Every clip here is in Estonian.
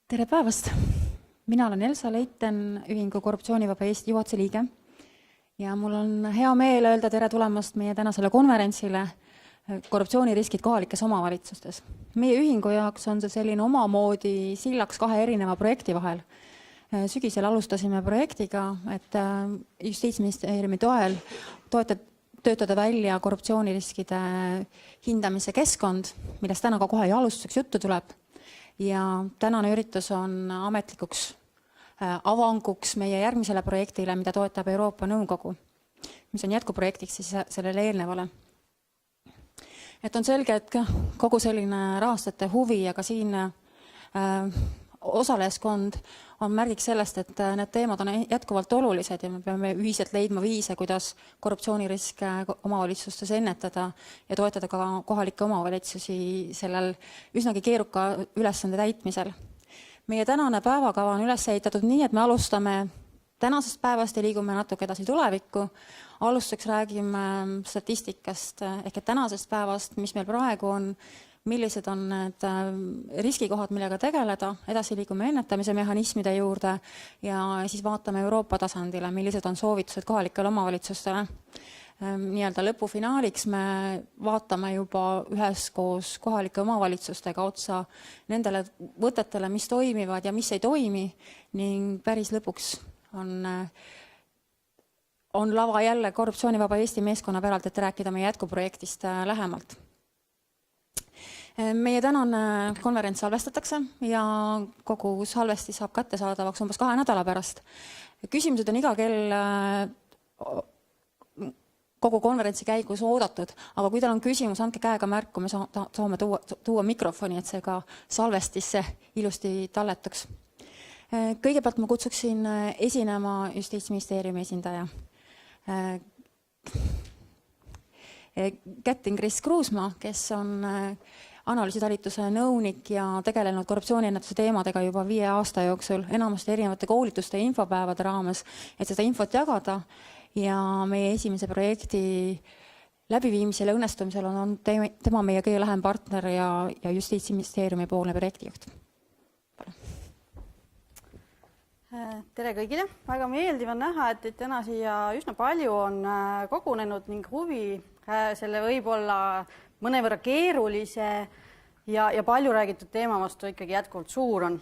Tere päevast! Mina olen Elsa Leiten, ühingu Korruptsioonivaba Eesti juhatuse liige ja mul on hea meel öelda tere tulemast meie tänasele konverentsile korruptsiooniriskid kohalikes omavalitsustes. Meie ühingu jaoks on see selline omamoodi sillaks kahe erineva projekti vahel. Sügisel alustasime projektiga, et Justiitsministeeriumi toel töötada välja korruptsiooniriskide hindamise keskkond, millest täna ka kohe alustuseks juttu tuleb. Ja tänane üritus on ametlikuks avanguks meie järgmisele projektile, mida toetab Euroopa Nõukogu, mis on jätkuprojektiks siis sellele eelnevale. Et on selge, et kogu selline rahastajate huvi ja ka siin osalejaskond on märgiks sellest, et need teemad on jätkuvalt olulised ja me peame ühiselt leidma viise, kuidas korruptsiooniriske omavalitsustes ennetada ja toetada ka kohalikke omavalitsusi sellel üsnagi keeruka ülesande täitmisel. Meie tänane päevakava on üles ehitatud nii, et me alustame tänasest päevast ja liigume natuke edasi tulevikku. Alustuseks räägime statistikast ehk et tänasest päevast, mis meil praegu on, millised on need riskikohad, millega tegeleda, edasi liigume ennetamise mehhanismide juurde ja siis vaatame Euroopa tasandile, millised on soovitused kohalikele omavalitsustele. Nii-öelda lõpufinaaliks me vaatame juba üheskoos kohalike omavalitsustega otsa nendele võtetele, mis toimivad ja mis ei toimi ning päris lõpuks on lava jälle Korruptsioonivaba Eesti meeskonna päralt, et rääkida meie jätkuprojektist lähemalt. Meie tänane konverents salvestatakse ja kogu salvesti saab kättesaadavaks umbes 2 nädala pärast. Küsimused on iga kell kogu konverentsi käigus oodatud, aga kui teil on küsimus, andke käega märku, me saame tuua mikrofoni, et see ka salvestisse ilusti talletuks. Kõigepealt ma kutsuksin esinema Justiitsministeeriumi esindaja. Kättin-Kris Kruusmaa, kes on analüüsitalituse nõunik ja tegelenud korruptsiooniennetuse teemadega juba 5 aasta jooksul, enamasti erinevate koolituste ja infopäevade raames, et seda infot jagada ja meie esimese projekti läbiviimisel ja õnnestumisel on tema meie kõige lähem partner ja Justiitsministeeriumi poolne projektijuht. Tere kõigile! Väga meeldiv on näha, et täna siia üsna palju on kogunenud ning huvi selle võib-olla mõnevõrra keerulise ja palju räägitud teema vastu ikkagi jätkuvalt suur on.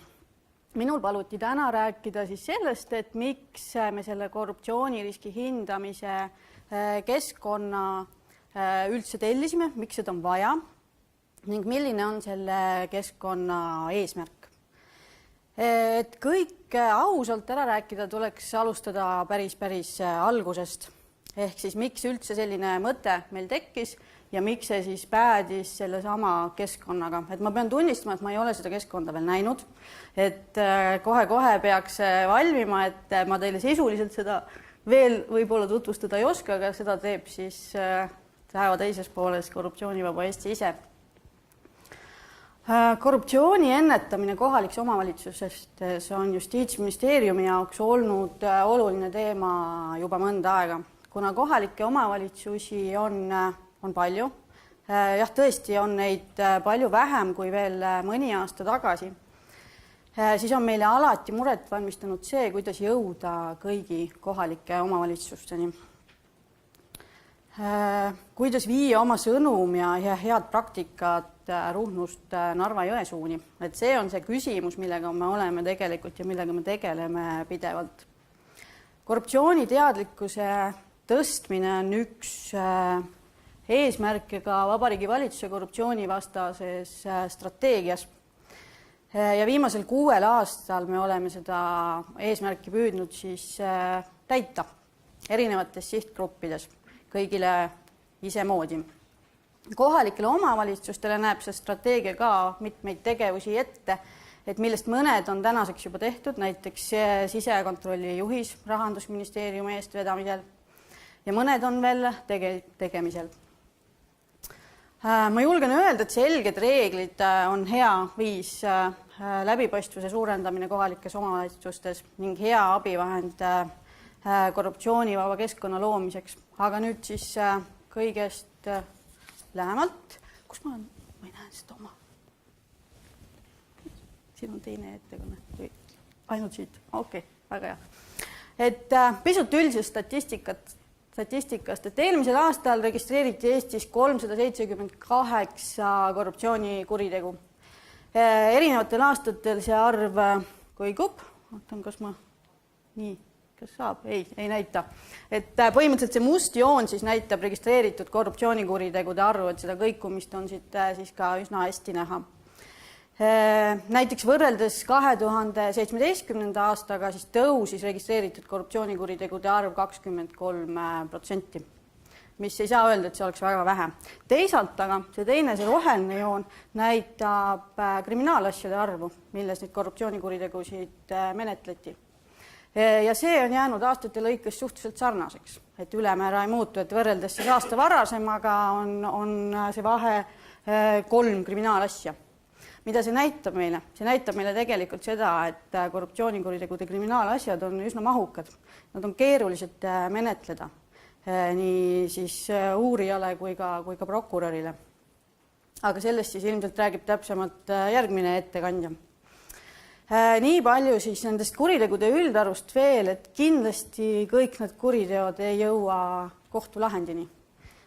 Minul paluti täna rääkida siis sellest, et miks me selle korruptsiooniriski hindamise keskkonna üldse tellisime, miks seda on vaja ning milline on selle keskkonna eesmärk. Et kõik ausalt ära rääkida, tuleks alustada päris algusest. Ehk siis miks üldse selline mõte meil tekkis ja miks see siis päädis selle sama keskkonnaga. Et ma pean tunnistama, et ma ei ole seda keskkonda veel näinud. Et kohe peaks valmima, et ma teile sisuliselt seda veel võib-olla tutvustada ei oska, aga seda teeb siis päeva teises pooles Korruptsioonivaba Eesti ise. Korruptsiooni ennetamine kohaliks omavalitsusest on Justiitsministeeriumi jaoks olnud oluline teema juba mõnda aega. Kuna kohalikke omavalitsusi on palju, jah tõesti on neid palju vähem kui veel mõni aasta tagasi, siis on meile alati muret valmistanud see, kuidas jõuda kõigi kohalike omavalitsusteni. Kuidas viia oma sõnum ja head praktikat Ruhnust Narva-Jõesuuni. Et see on see küsimus, millega me oleme tegelikult ja millega me tegeleme pidevalt. Korruptsiooni teadlikkuse tõstmine on üks eesmärke ka Vabariigi Valitsuse korruptsioonivastases strateegias. Ja viimasel 6 aastal me oleme seda eesmärki püüdnud siis täita erinevates sihtgruppides, kõigile isemoodi. Kohalikele omavalitsustele näeb see strateegia ka mitmeid tegevusi ette, et millest mõned on tänaseks juba tehtud, näiteks sisekontrolli juhis Rahandusministeeriumi eestvedamisel ja mõned on veel tegemisel. Ma julgen öelda, et selged reeglid on hea viis läbipaistvuse suurendamine kohalikes omavalitsustes ning hea abivahend korruptsioonivaba keskkonna loomiseks. Aga nüüd siis kõigest lähemalt, kus ma ei näe seda oma siin on teine ettekanne või ainult siit, okei, väga hea. Et pisut üldisest statistikast, et eelmisel aastal registreeriti Eestis 378 korruptsioonikuritegu. Erinevatel aastatel see arv kõigub, vaatan, kas ma nii, kas saab? Ei näita. Et põhimõtteliselt see must joon siis näitab registreeritud korruptsioonikuritegude arvu, et seda kõikumist on siit siis ka üsna hästi näha. Näiteks võrreldes 2017. aastaga siis tõusis registreeritud korruptsioonikuritegude arv 23%, mis ei saa öelda, et see oleks väga vähe. Teisalt aga see teine, see roheline joon näitab kriminaalasjade arvu, milles neid korruptsioonikuritegusid menetleti. Ja see on jäänud aastate lõikes suhteliselt sarnaseks, et ülemäära ei muutu, et võrreldes siis aasta varasemaga on see vahe 3 kriminaalasja. Mida see näitab meile? See näitab meile tegelikult seda, et korruptsioonikuritegude kriminaalasjad on üsna mahukad. Nad on keerulised menetleda nii siis uurijale kui ka prokurörile. Aga sellest siis ilmselt räägib täpsemalt järgmine ettekandja. Nii palju siis nendest kuritegude üldarvust veel, et kindlasti kõik need kuriteod ei jõua kohtulahendini.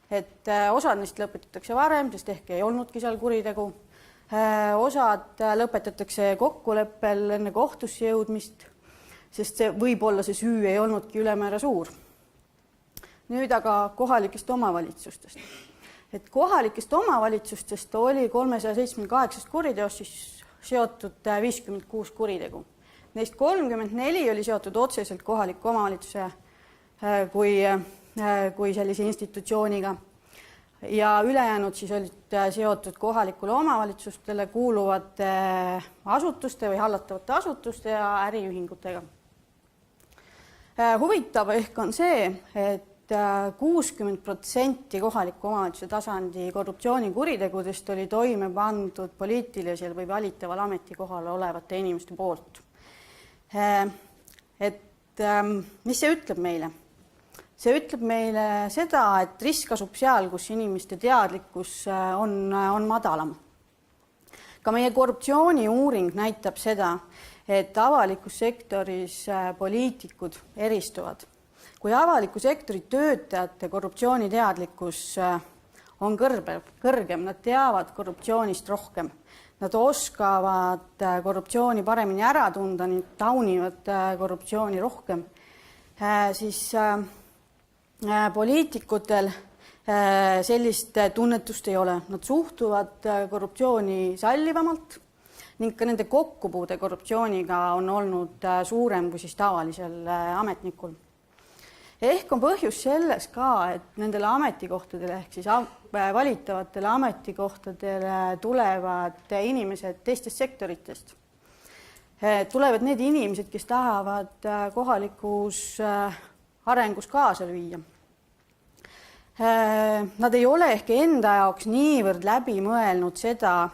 Et osad neist lõpetatakse varem, sest ehk ei olnudki seal kuritegu. Osad lõpetatakse kokkuleppel enne kohtusse jõudmist, sest võib-olla see süü ei olnudki ülemäära suur. Nüüd aga kohalikest omavalitsustest. Et kohalikest omavalitsustest oli 378 kuriteost siis seotud 56 kuritegu. Neist 34 oli seotud otseselt kohaliku omavalitsuse kui sellise institutsiooniga. Ja ülejäänud siis olid seotud kohalikule omavalitsustele kuuluvate asutuste või hallatavate asutuste ja äriühingutega. Huvitav ehk on see, et 60% kohaliku omavalitsuse tasandi korruptsioonikuritegudest oli toime pandud poliitilisel või valitaval ametikohal olevate inimeste poolt. Et mis see ütleb meile? See ütleb meile seda, et risk asub seal, kus inimeste teadlikkus on madalam. Ka meie korruptsiooniuuring näitab seda, et avalikus sektoris poliitikud eristuvad. Kui avaliku sektori töötajate korruptsiooniteadlikkus on kõrgem, nad teavad korruptsioonist rohkem, nad oskavad korruptsiooni paremini ära tunda, nad taunivad korruptsiooni rohkem, siis poliitikutel sellist tunnetust ei ole. Nad suhtuvad korruptsiooni sallivamalt ning ka nende kokkupuude korruptsiooniga on olnud suurem kui siis tavalisel ametnikul. Ehk on põhjus selles ka, et nendele ametikohtadele ehk siis valitavatele ametikohtadele tulevad inimesed teistest sektoritest. Tulevad need inimesed, kes tahavad kohalikus arengus kaasa lüüa. Nad ei ole ehk enda jaoks niivõrd läbi mõelnud seda,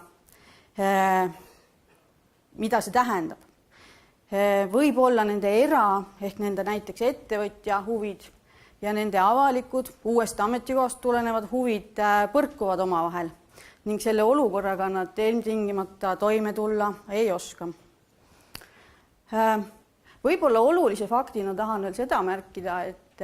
mida see tähendab. Võib-olla nende ehk nende näiteks ettevõtja huvid ja nende avalikud uuest ametikohast tulenevad huvid põrkuvad omavahel ning selle olukorraga nad ilmtingimata toime tulla ei oska. Võib-olla olulise faktina tahan veel seda märkida, et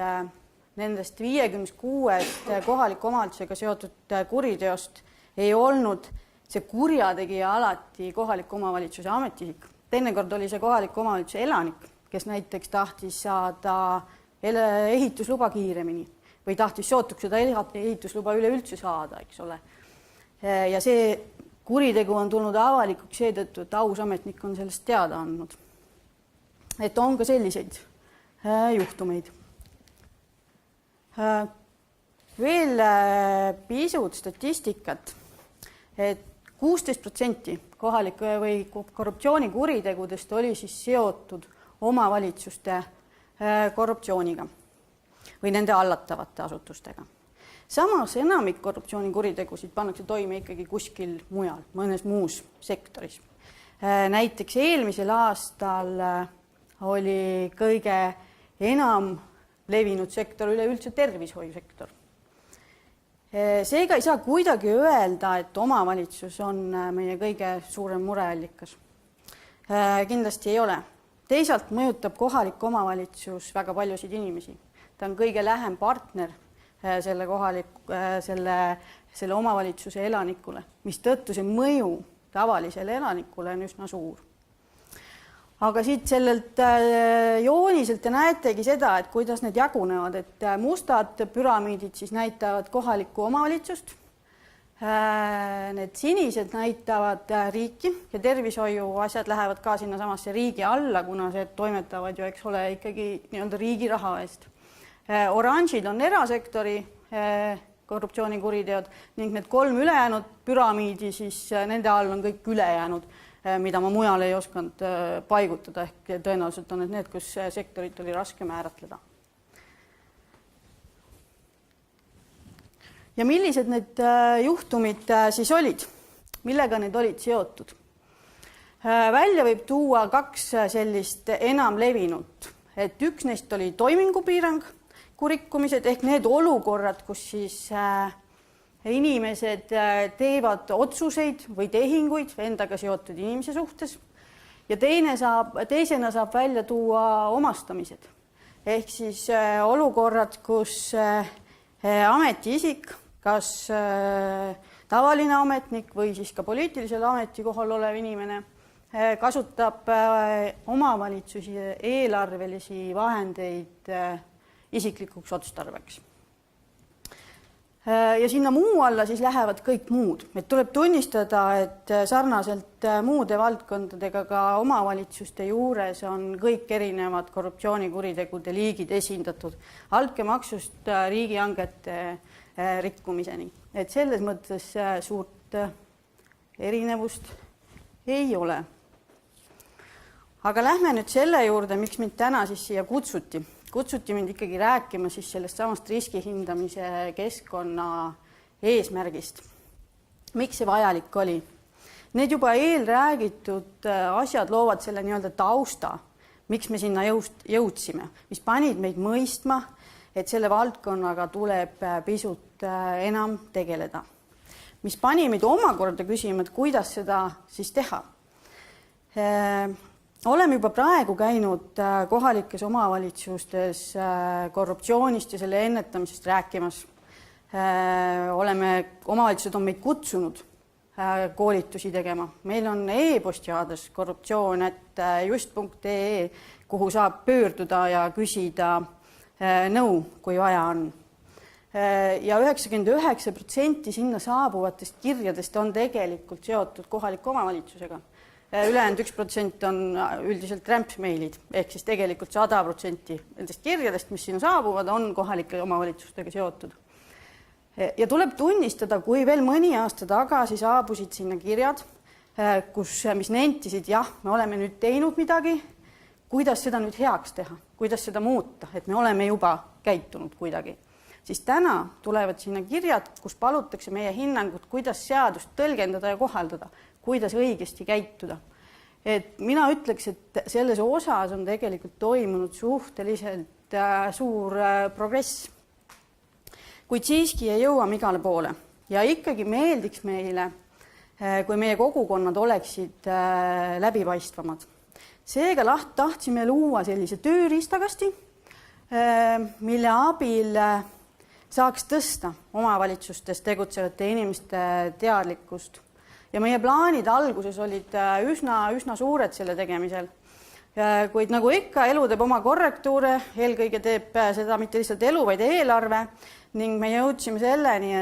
nendest 56 kohaliku omavalitsusega seotud kuriteost ei olnud see kurjategija alati kohaliku omavalitsuse ametiisik. Teinekord oli see kohaliku omavalitsuse elanik, kes näiteks tahtis saada ehitusluba kiiremini või tahtis sootuks seda ehitusluba üleüldse saada, eks ole. Ja see kuritegu on tulnud avalikuks seetõttu, et aus ametnik on sellest teada andnud. Et on ka selliseid juhtumeid. Veel pisut statistikat, et 16% kohalike või korruptsioonikuritegudest oli siis seotud omavalitsuste korruptsiooniga või nende hallatavate asutustega. Samas enamik korruptsioonikuritegusid pannakse toime ikkagi kuskil mujal, mõnes muus sektoris. Näiteks eelmisel aastal oli kõige enam levinud sektor üleüldse tervishoiusektor. Seega ei saa kuidagi öelda, et omavalitsus on meie kõige suurem mureallikas. kindlasti ei ole. Teisalt mõjutab kohalik omavalitsus väga paljusid inimesi. Ta on kõige lähem partner selle omavalitsuse elanikule, mis tõttu see mõju tavalisele elanikule on üsna suur. Aga siit sellelt jooniselt te näetegi seda, et kuidas need jagunevad, et mustad püramiidid siis näitavad kohalikku omavalitsust, need sinised näitavad riiki ja tervishoiu asjad lähevad ka sinna samasse riigi alla, kuna see toimetavad ju, eks ole, ikkagi nii-öelda riigi raha eest. Oranžid on erasektori korruptsioonikuriteod ning need 3 ülejäänud püramiidi, siis nende all on kõik ülejäänud, mida ma mujal ei osanud paigutada, ehk tõenäoliselt on need, kus sektorit oli raske määratleda. Ja millised need juhtumid siis olid? Millega need olid seotud? Välja võib tuua 2 sellist enam levinut, et üks neist oli toimingupiirang, rikkumised ehk need olukorrad, kus siis inimesed teevad otsuseid või tehinguid endaga seotud inimese suhtes ja teisena saab välja tuua omastamised ehk siis olukorrad, kus ametiisik, kas tavaline ametnik või siis ka poliitilisel ametikohal olev inimene kasutab omavalitsusi eelarvelisi vahendeid isiklikuks otstarbeks. Ja sinna muu alla siis lähevad kõik muud. Et tuleb tunnistada, et sarnaselt muude valdkondadega ka omavalitsuste juures on kõik erinevad korruptsioonikuritegude liigid esindatud altkäemaksust riigihangete rikkumiseni. Et selles mõttes suurt erinevust ei ole. Aga lähme nüüd selle juurde, miks mind täna siis siia kutsuti. Kutsuti mind ikkagi rääkima siis sellest samast riskihindamise keskkonna eesmärgist. Miks see vajalik oli? Need juba eelräägitud asjad loovad selle nii-öelda tausta, miks me sinna jõudsime, mis panid meid mõistma, et selle valdkonnaga tuleb pisut enam tegeleda. Mis pani meid omakorda küsima, et kuidas seda siis teha. Oleme juba praegu käinud kohalikes omavalitsustes korruptsioonist ja selle ennetamisest rääkimas. Omavalitsused on meid kutsunud koolitusi tegema. Meil on e-postiaadres korruptsioon@just.ee, kuhu saab pöörduda ja küsida nõu, kui vaja on. Ja 99% sinna saabuvatest kirjadest on tegelikult seotud kohaliku omavalitsusega. Ülejäänud 1% on üldiselt rämpsmeilid, ehk siis tegelikult 100% nendest kirjadest, mis sinna saabuvad, on kohalike omavalitsustega seotud. Ja tuleb tunnistada, kui veel mõni aasta tagasi saabusid sinna kirjad, mis nentisid, jah, me oleme nüüd teinud midagi, kuidas seda nüüd heaks teha, kuidas seda muuta, et me oleme juba käitunud kuidagi. Siis täna tulevad sinna kirjad, kus palutakse meie hinnangut, kuidas seadust tõlgendada ja kohaldada, kuidas õigesti käituda. Et mina ütleks, et selles osas on tegelikult toimunud suhteliselt suur progress. Kuid siiski ei jõua igale poole. Ja ikkagi meeldiks meile, kui meie kogukonnad oleksid läbipaistvamad. Seega tahtsime luua sellise tööriistakasti, mille abil saaks tõsta omavalitsustes tegutsevate inimeste teadlikkust. Ja meie plaanid alguses olid üsna suured selle tegemisel. Kuid nagu ikka, elu teeb oma korrektuure, eelkõige teeb seda mitte lihtsalt elu, vaid eelarve ning me jõudsime selleni,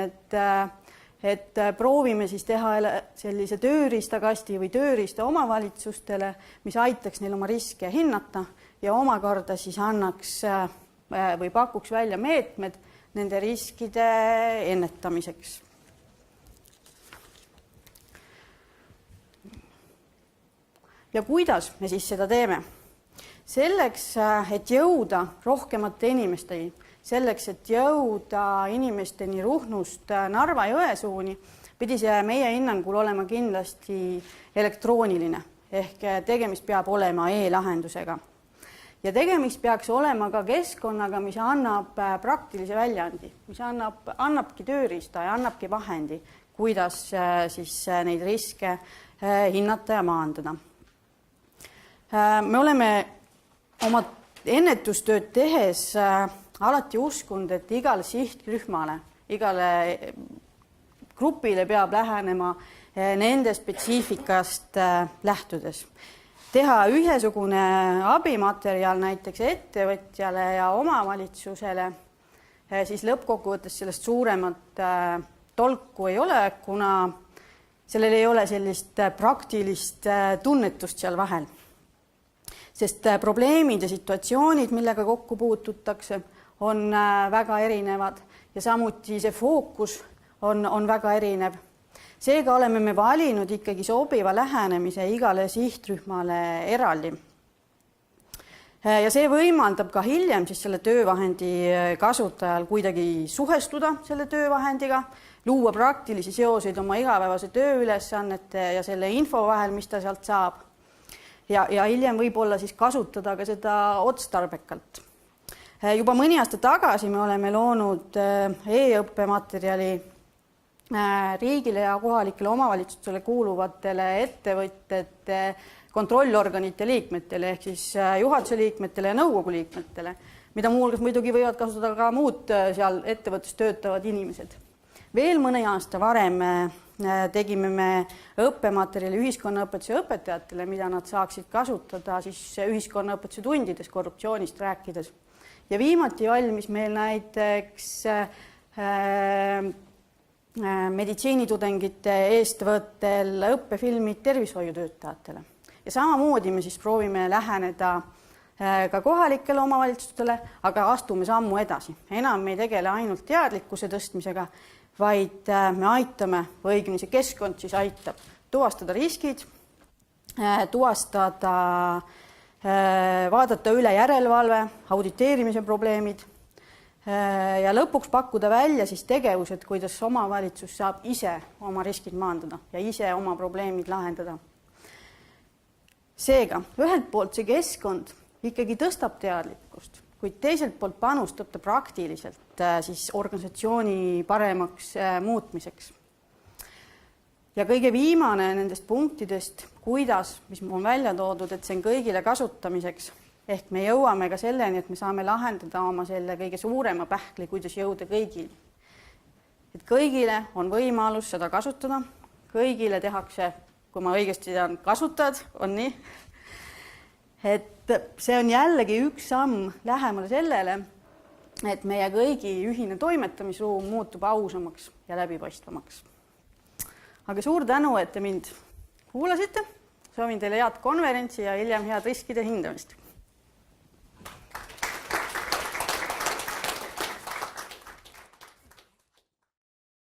et proovime siis teha sellise tööriistakasti või tööriista omavalitsustele, mis aitaks neil oma riske hinnata ja omakorda siis annaks või pakuks välja meetmed nende riskide ennetamiseks. Ja kuidas me siis seda teeme? Selleks, et jõuda rohkemate inimesteni, selleks, et jõuda inimesteni Ruhnust Narva-Jõesuuni, pidi see meie hinnangul olema kindlasti elektrooniline, ehk tegemist peab olema e-lahendusega. Ja tegemist peaks olema ka keskkonnaga, mis annab praktilise väljandi, mis annabki tööriista ja annabki vahendi, kuidas siis neid riske hinnata ja maandada. Me oleme oma ennetustööd tehes alati uskunud, et igale sihtrühmale, igale grupile peab lähenema nende spetsiifikast lähtudes. Teha ühesugune abimaterjal näiteks ettevõtjale ja omavalitsusele, siis lõppkokkuvõttes sellest suuremat tolku ei ole, kuna sellel ei ole sellist praktilist tunnetust seal vahel. Sest probleemid ja situatsioonid, millega kokku puututakse, on väga erinevad ja samuti see fookus on väga erinev. Seega oleme me valinud ikkagi sobiva lähenemise igale sihtrühmale eraldi. Ja see võimaldab ka hiljem siis selle töövahendi kasutajal kuidagi suhestuda selle töövahendiga, luua praktilisi seoseid oma igapäevase tööülesannete ja selle info vahel, mis ta sealt saab. Ja hiljem võib-olla siis kasutada ka seda otstarbekalt. Juba mõni aasta tagasi me oleme loonud e-õppematerjali riigile ja kohalikele omavalitsustele kuuluvatele ettevõtete kontrollorganite liikmetele ehk siis juhatuse liikmetele ja nõukogu liikmetele, mida muuhulgas muidugi võivad kasutada ka muud seal ettevõttes töötavad inimesed. Veel mõne aasta varem tegime me õppematerjali ühiskonnaõpetuse õpetajatele, mida nad saaksid kasutada siis ühiskonnaõpetuse tundides korruptsioonist rääkides. Ja viimati valmis meil näiteks meditsiinitudengite eestvõttel õppefilmid tervishoiutöötajatele. Ja samamoodi me siis proovime läheneda ka kohalikele omavalitsustele, aga astume sammu edasi. Enam me ei tegele ainult teadlikkuse tõstmisega, vaid me aitame, või õigemini see keskkond siis aitab tuvastada riskid, vaadata üle järelevalve, auditeerimise probleemid ja lõpuks pakkuda välja siis tegevused, kuidas omavalitsus saab ise oma riskid maandada ja ise oma probleemid lahendada. Seega, ühelt poolt see keskkond ikkagi tõstab teadlikkust, kuid teiselt poolt panustab ta praktiliselt siis organisatsiooni paremaks muutmiseks. Ja kõige viimane nendest punktidest, kuidas, mis on välja toodud, et see on kõigile kasutamiseks, ehk me jõuame ka selleni, et me saame lahendada oma selle kõige suurema pähkli, kuidas jõuda kõigile. Et kõigile on võimalus seda kasutada, kõigile tehakse, kui ma õigesti tean, kasutajad, on nii, et see on jällegi üks samm lähemale sellele, et meie kõigi ühine toimetamisruum muutub ausamaks ja läbipaistvamaks. Aga suur tänu, et te mind kuulasite, soovin teile head konverentsi ja hiljem head riskide hindamist.